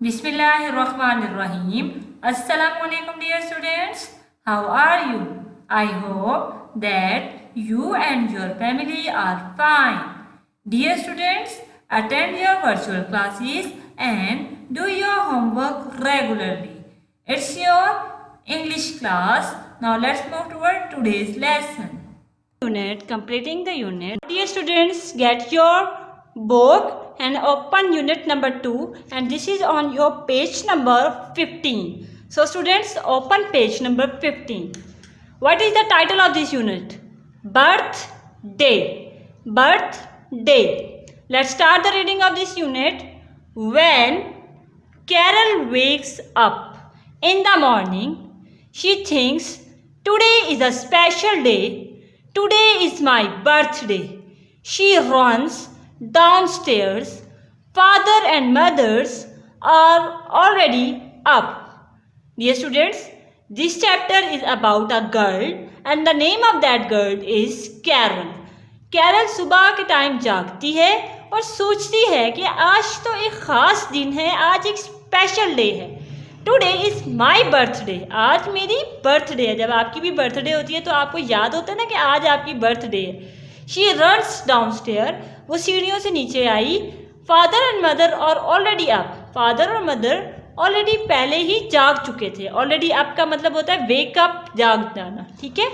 Bismillahirrahmanirrahim. Assalamualaikum dear students. How are you? I hope that you and your family are fine. Dear students, attend your virtual classes and do your homework regularly. It's your English class. Now let's move toward today's lesson. Unit, completing the unit. Dear students, get your book and open unit number 2, and this is on your page number 15. So students, open page number 15. What is the title of this unit? Birthday. Birthday. Let's start the reading of this unit. When Carol wakes up in the morning, she thinks, today is a special day. Today is my birthday. She runs downstairs. Father and mothers are already up. Dear students, this chapter is about a girl and the name of that girl is Carol. Carol सुबह के time जागती है और सोचती है कि आज तो एक ख़ास दिन है, आज एक स्पेशल डे है. Today is my birthday. आज मेरी बर्थडे है. जब आपकी भी बर्थडे होती है तो आपको याद होता है ना कि आज आपकी बर्थडे है. She runs downstair. वो सीढ़ियों से नीचे आई. फादर एंड मदर और ऑलरेडी अप. फादर और मदर ऑलरेडी पहले ही जाग चुके थे. ऑलरेडी अप का मतलब होता है वेक अप, जाग जाना. ठीक है.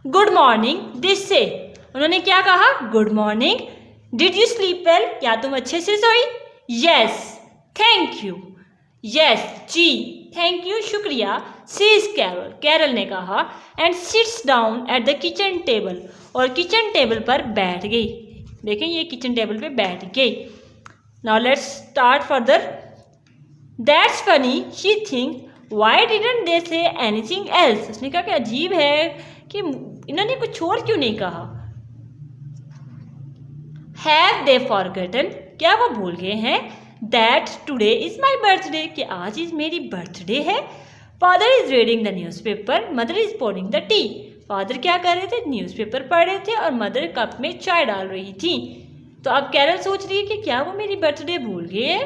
गुड मॉर्निंग दिस से. उन्होंने क्या कहा? Good morning. Did you sleep well? क्या तुम अच्छे से सोई? यस. Thank you. यस. जी. थैंक यू, शुक्रिया. Says Carol. कैरल ने कहा. And sits down at the kitchen table. और किचन टेबल पर बैठ गई. देखें, ये किचन टेबल पे बैठ गई. Now let's start further. That's funny she think Y didn't they say anything else. उसने कहा कि अजीब है कि इन्होंने कुछ और क्यों नहीं कहा. Have they forgotten. क्या वो भूल गए हैं? That today is my birthday. कि आज इज़ मेरी बर्थडे है. Father is reading the news paper. Mother is pouring the T. Father क्या कर रहे थे? न्यूज़पेपर पढ़ रहे थे और मदर कप में चाय डाल रही थी. तो अब कैरल सोच रही है कि क्या वो मेरी बर्थडे भूल गए.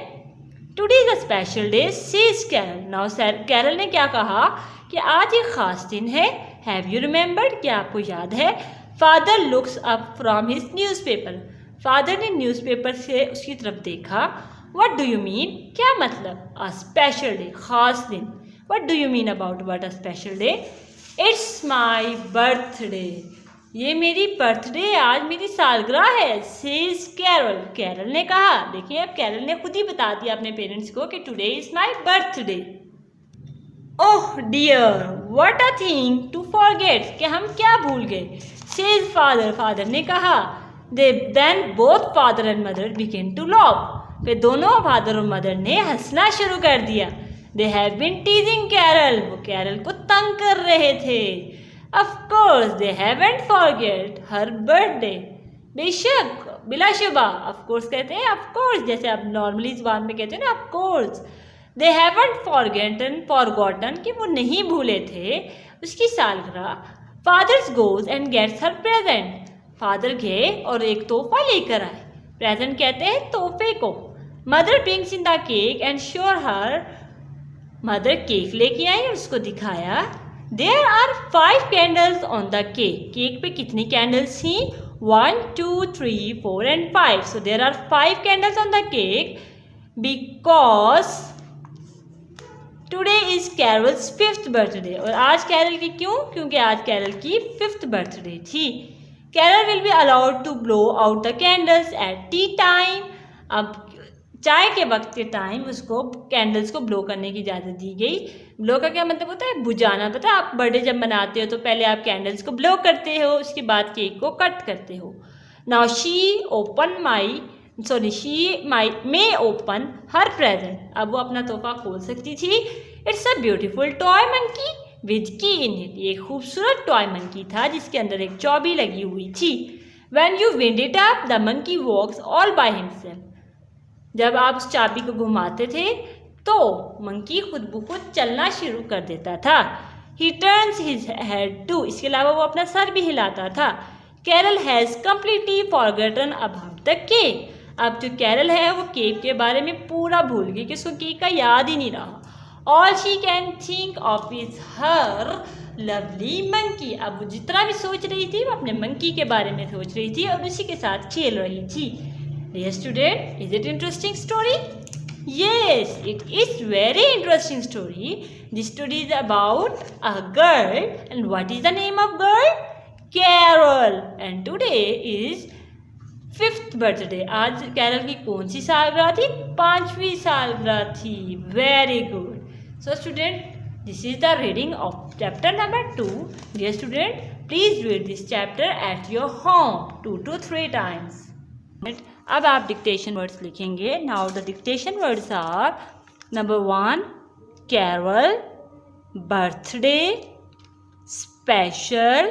Today is a special day says Carol. Now Carol ने क्या कहा कि आज एक ख़ास दिन है. Have you remembered. क्या आपको याद है? Father looks up from his newspaper. Father ने न्यूज़पेपर से उसकी तरफ देखा. What do you mean. क्या मतलब? अ स्पेशल डे, ख़ास दिन. What do you mean about what a special day. It's my birthday. ये मेरी बर्थडे है, आज मेरी सालगिरह है. Says Carol. कैरल ने कहा. देखिए, अब कैरल ने खुद ही बता दिया अपने पेरेंट्स को कि today is my birthday. Oh dear what a thing to forget. कि हम क्या भूल गए. Says father. फादर ने कहा. Then both father and mother began to laugh. फिर दोनों फादर और मदर ने हंसना शुरू कर दिया. They have been teasing Carol. वो कैरल को तंग कर रहे थे. Of course they haven't forget her birthday. बेशक, बिलाशुबा. ऑफ कोर्स कहते हैं ऑफ कोर्स, जैसे आप नॉर्मली ज़बान में कहते हैं ना of course. They haven't forgotten कि वो नहीं भूले थे उसकी सालगिरह. Fathers goes and gets her present. Father गए और एक तोहफा लेकर आए. प्रेजेंट कहते हैं तोहफे को. Mother brings in the cake and sure her. Mother cake लेके आई और उसको दिखाया. There are 5 candles on the cake. Cake पे कितनी कैंडल्स थी? 1 2 3 4 and 5. So there are 5 candles on the cake because today is Carol's 5th birthday. और आज कैरल की क्यों? क्योंकि आज कैरल की 5th बर्थडे थी. Carol will be allowed to blow out the candles at tea time. अब चाय के वक्त के टाइम उसको कैंडल्स को ब्लो करने की इजाज़त दी गई. ब्लो का क्या मतलब होता है? बुझाना. पता है, आप बर्थडे जब मनाते हो तो पहले आप कैंडल्स को ब्लो करते हो, उसके बाद केक को कट करते हो. Now she may open her present. अब वो अपना तोहफा खोल सकती थी. It's a beautiful toy monkey with की इन इट. ये खूबसूरत टॉय मंकी था जिसके अंदर एक चाबी लगी हुई थी. When you wind it up the monkey walks all by himself. जब आप उस चाबी को घुमाते थे तो मंकी खुद ब खुद चलना शुरू कर देता था. He turns his head too. इसके अलावा वो अपना सर भी हिलाता था. Carol has completely forgotten about the cake. अब जो कैरल है वो केक के बारे में पूरा भूल गई कि उसको केक का याद ही नहीं रहा। All she can think of is her lovely monkey. अब वो जितना भी सोच रही थी वो अपने मंकी के बारे में सोच रही थी और उसी के साथ खेल रही थी। Dear student, is it interesting story? Yes, it is very interesting story. This story is about a girl, and what is the name of girl? Carol. And today is 5th birthday. आज Carol की कौन सी सालगिरह थी? 5वीं सालगिरह थी। Very good. So student, this is the reading of chapter number 2. Dear student, please read this chapter at your home 2 to 3 times. अब आप डिक्टेशन वर्ड्स लिखेंगे। Now the dictation words are number 1 carol, birthday, special,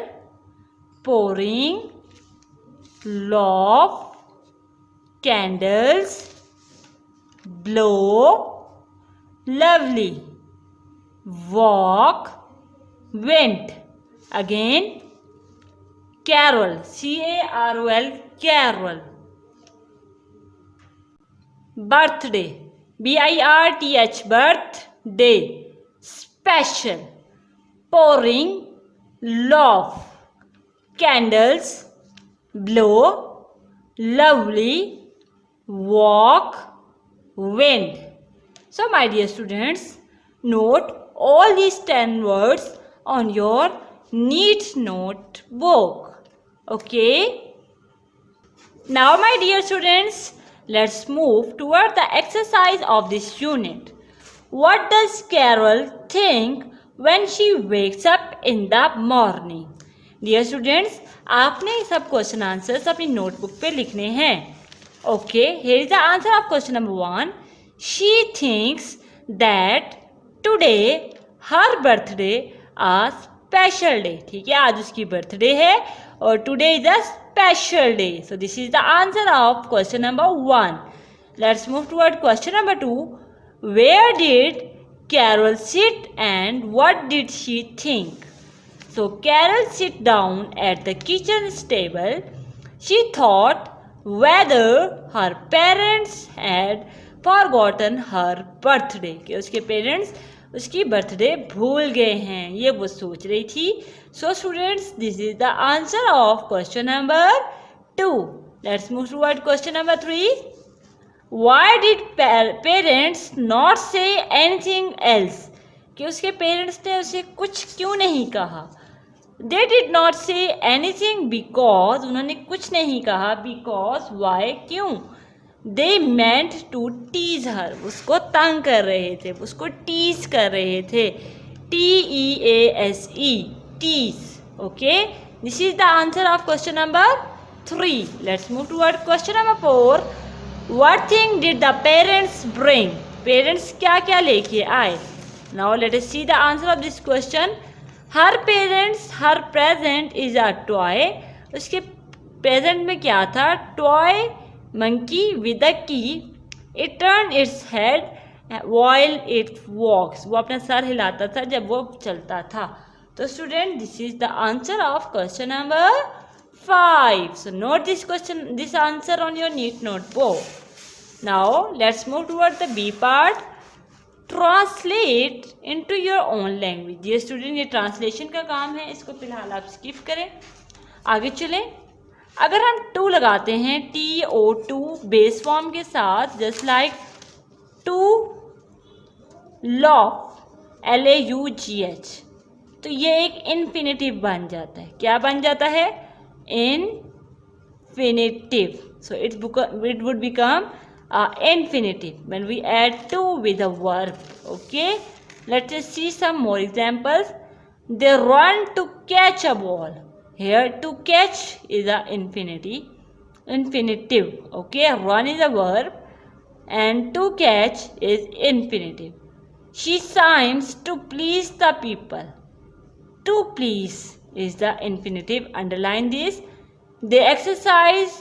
pouring, laugh, candles, blow, lovely, walk, went. Again carol, carol, carol. Birthday, birth, birthday. Special, pouring, laugh, candles, blow, lovely, walk, wind. So my dear students, note all these 10 words on your neat notebook. Okay? Now my dear students, let's move toward the exercise of this unit. What does Carol think when she wakes up in the morning? Dear students, आपने सब question answers अपनी notebook पे लिखने हैं. Okay, here is the answer of question number 1. She thinks that today her birthday a special day. ठीक है, आज उसकी बर्थडे है और today is a special day. So this is the answer of question number 1. Let's move toward question number 2. Where did Carol sit and what did she think? So Carol sit down at the kitchen table. She thought whether her parents had forgotten her birthday. कि उसके parents उसकी birthday भूल गए हैं, ये वो सोच रही थी. So students, this is the answer of question number 2. Let's move toward question number 3. Why did parents not say anything else? कि उसके पेरेंट्स ने उसे कुछ क्यों नहीं कहा? They did not say anything because, उन्होंने कुछ नहीं कहा. Because, why, क्यों? They meant to tease her. उसको तंग कर रहे थे, उसको टीज कर रहे थे. TEASE, tease. Okay, this is the answer of question number 3. Let's move toward question number 4. What thing did the parents bring? Parents क्या क्या लेके आए? Now let us see the answer of this question. Her parents, her present is a toy. उसके present में क्या था? Toy monkey with a key. It turned its head while it walks. वो अपना सर हिलाता था जब वो चलता था. तो student, this is the answer of question number 5. So note this question, this answer on your neat notebook. Now let's move toward the B part. Translate into your own language. ये student, ये translation का काम है, इसको फिलहाल आप skip करें. आगे चलें. अगर हम टू लगाते हैं TO2 बेस फॉर्म के साथ, just like to laugh LAUGH, तो ये एक इन्फिनेटिव बन जाता है. क्या बन जाता है? Infinitive. So it would become infinitive when we add to with a verb. Okay, let us see some more examples. They run to catch a ball. Here to catch is a infinitive. Okay, run is a verb and to catch is infinitive. She signs to please the people. To please is the infinitive. Underline this. They exercise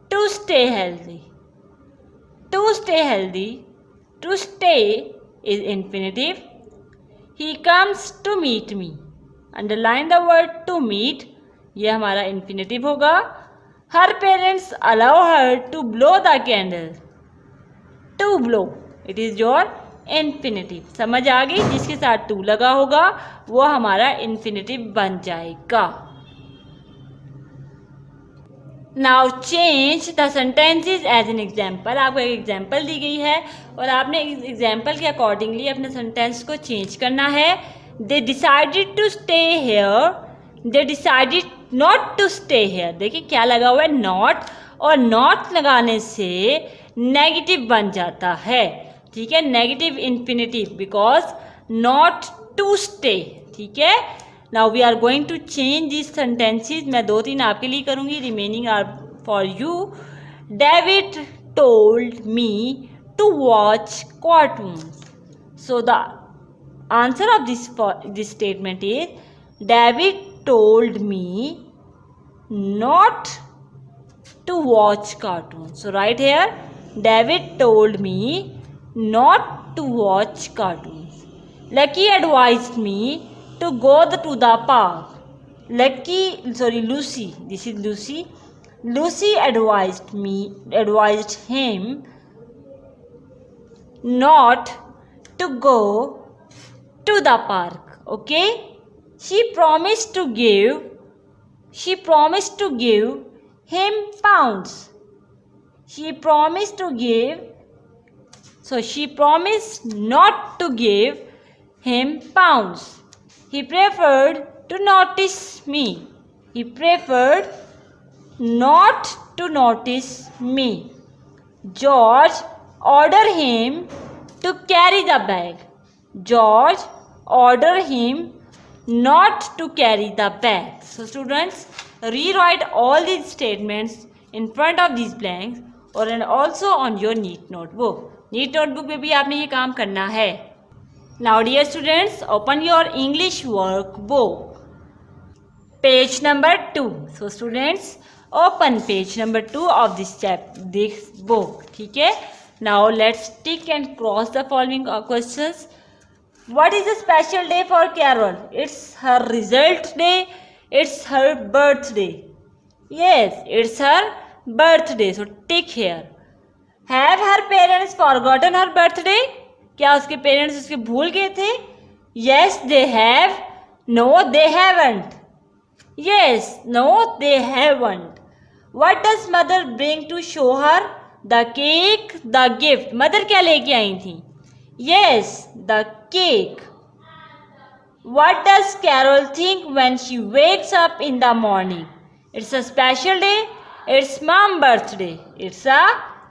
to stay healthy. To stay healthy, to stay is infinitive. He comes to meet me. Underline the word to meet. यह हमारा infinitive होगा. Her parents allow her to blow the candle. To blow, it is your infinitive. समझ आ गई? जिसके साथ to लगा होगा वो हमारा इन्फिनेटिव बन जाएगा। Now change the sentences as an example. आपको एक एग्जाम्पल दी गई है और आपने इस एग्जाम्पल के अकॉर्डिंगली अपने सेंटेंस को चेंज करना है। They decided to stay here, they decided not to stay here. देखिए क्या लगा हुआ है, नॉट, और नॉट लगाने से नेगेटिव बन जाता है, ठीक है, negative infinitive, because not to stay, ठीक है। Now we are going to change this sentences. मैं 2-3 आपके लिए करूँगी, remaining are for you. David told me to watch cartoon. So the answer of this statement is David told me not to watch cartoons. So right here, David told me not to watch cartoons. Lucky advised me to go to the park. Lucy, this is Lucy. Lucy advised him not to go to the park. Okay? She promised to give him pounds. She promised not to give him pounds. He preferred to notice me. He preferred not to notice me. George ordered him to carry the bag. George ordered him not to carry the bag. So students, rewrite all these statements in front of these blanks और and also on your neat notebook. neat notebook में भी आपने ये काम करना है. Now dear students, open your English workbook. Page number 2. So students, open page number 2 of this book. ठीक है. Now let's tick and cross the following questions. What is a special day for Carol? It's her result day. It's her birthday. Yes, it's her birthday. So tick here. Have her parents forgotten her birthday? क्या उसके parents उसके भूल गए थे? Yes, they have. No, they haven't. Yes, no, they haven't. What does mother bring to show her? The cake, the gift. Mother क्या लेके आई थी? Yes, the cake. What does Carol think when she wakes up in the morning? It's a special day. It's mom's birthday. It's a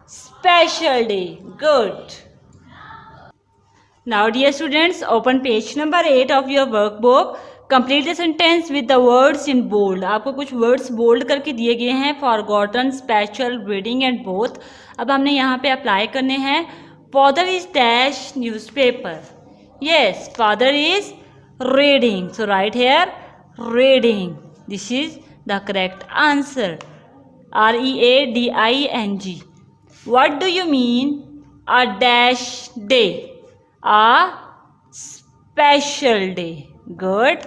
special day. Good. Now dear students, open page number 8 of your workbook. Complete the sentence with the words in bold. आपको कुछ words bold करके दिए गए हैं. Forgotten, special, reading and both. अब हमने यहाँ पे apply करने हैं. Father is dash newspaper. Yes, father is reading. So write here reading. This is the correct answer. reading. What do you mean a dash day? A special day. Good.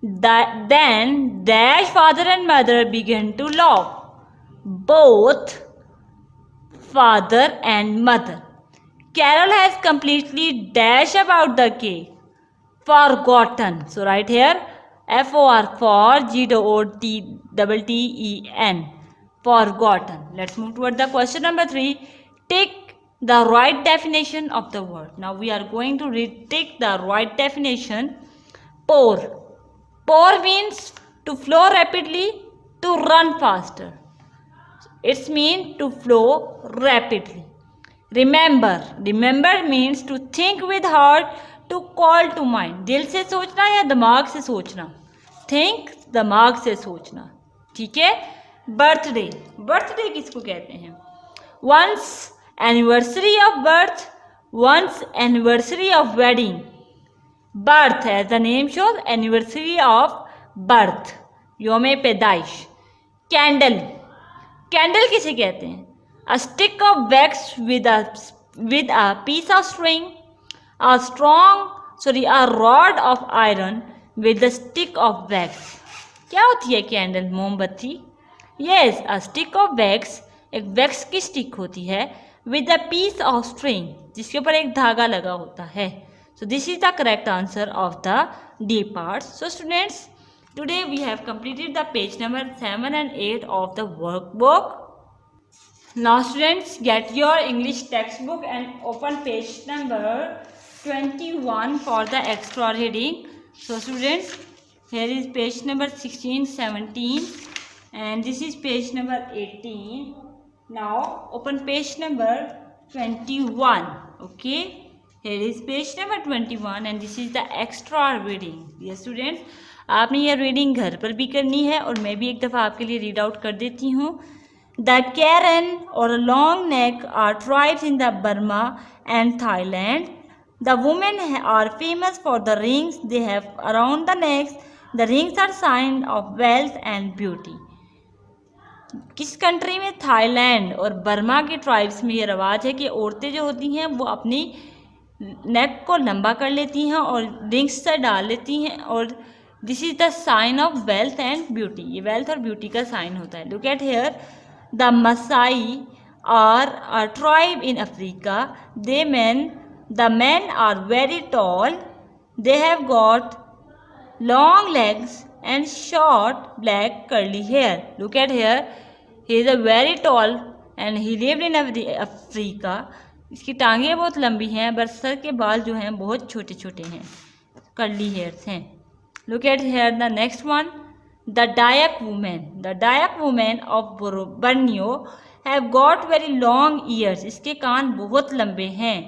Then dash father and mother began to laugh. Both father and mother. Carol has completely dash about the cake. Forgotten. So right here forgotten. Forgotten. Let's move toward the question number 3. Take the right definition of the word. Now we are going to take the right definition. Pour. Pour means to flow rapidly, to run faster. It's mean to flow rapidly. Remember. Remember means to think with heart, to call to mind. दिल से सोचना या दिमाग से सोचना? Think, दिमाग से सोचना. ठीक है. Birthday. Birthday किसको कहते हैं? One's anniversary of birth, one's anniversary of wedding. Birth, as the name shows, anniversary of birth. योम पैदाइश. Candle. Candle किसे कहते हैं? A stick of wax with a piece of string. A rod of iron with a stick of wax. क्या होती है candle? मोमबत्ती. Yes, a stick of wax, एक वैक्स की स्टिक होती है with a piece of string, जिसके ऊपर एक धागा लगा होता है. So this is the correct answer of the D part. So students, today we have completed the page number 7 and 8 of the workbook. Now students, get your English textbook and open page number 21 for the extra reading. So students, here is page number 16, 17 and this is page number 18. Now open page number 21. Okay, here is page number 21 and this is the extra reading. Dear students, आपने ये reading घर पर भी करनी है और मैं भी एक दफ़ा आपके लिए रीड आउट कर देती हूँ. The Karen or long neck are tribes in the Burma and Thailand. The women are famous for the rings they have around the necks. The rings are sign of wealth and beauty. किस country में? Thailand और Burma के tribes में ये रवाज है कि औरतें जो होती हैं वो अपनी नेक को लंबा कर लेती हैं और रिंग्स से डाल लेती हैं और this is the sign of wealth and beauty. ये वेल्थ और ब्यूटी का साइन होता है. Look at here. The Maasai are a tribe in Africa. The men are very tall. They have got long legs and short black curly hair. Look at here. He is a very tall and he lived in Africa. इसकी टांगें बहुत लंबी हैं पर sir के बाल जो हैं बहुत छोटे छोटे हैं, कर्ली हेयर्स हैं. Look at here the next one. The Dayak women of Borneo have got very long ears. इसके कान बहुत लंबे हैं.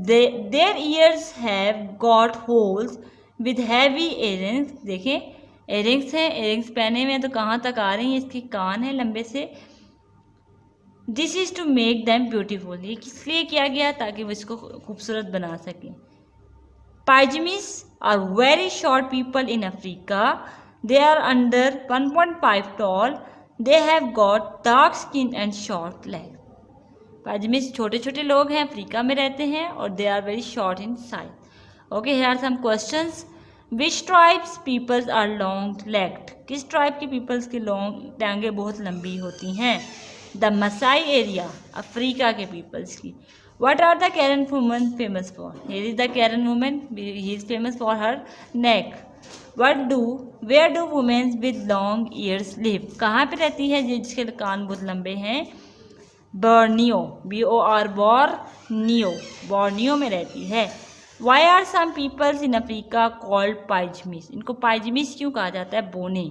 Their ears have got holes with heavy earrings. देखें, earrings हैं, earrings पहने हुए हैं तो कहाँ तक आ रही हैं, इसके कान हैं लंबे से. This is to make them beautiful. ये किस लिए किया गया? ताकि वो इसको खूबसूरत बना सकें. Pygmies are very short people in Africa. They are under 1.5 tall. They have got dark skin and short legs. Pygmies छोटे छोटे लोग हैं, अफ्रीका में रहते हैं और they are very short in size. Okay, here are some questions. Which tribes peoples are long legged? किस tribe के पीपल्स की टांगें बहुत लंबी होती हैं? The Maasai area, अफ्रीका के पीपल्स की. What are the Karen women famous for? Here is the Karen woman. He is famous for her neck. Where do women with long ears live? कहाँ पे रहती है जिसके कान बहुत लंबे हैं? Borneo, B-O-R, बोर्नियो में रहती है. Why are some peoples in Africa called Pygmies? इनको Pygmies क्यों कहा जाता है? बोने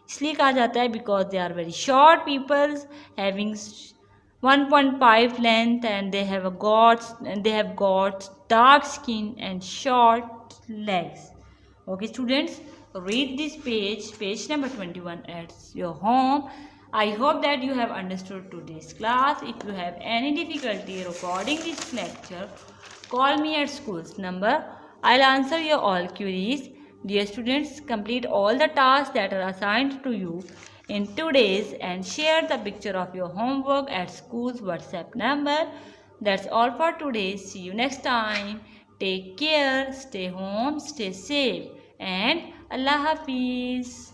इसलिए कहा जाता है because they are very short peoples having 1.5 length and they have got dark skin and short legs. Okay students, read this page number 21 at your home. I hope that you have understood today's class. If you have any difficulty recording this lecture, call me at school's number. I'll answer your all queries. Dear students, complete all the tasks that are assigned to you in today's and share the picture of your homework at school's WhatsApp number. That's all for today. See you next time. Take care, stay home, stay safe and Allah Hafiz.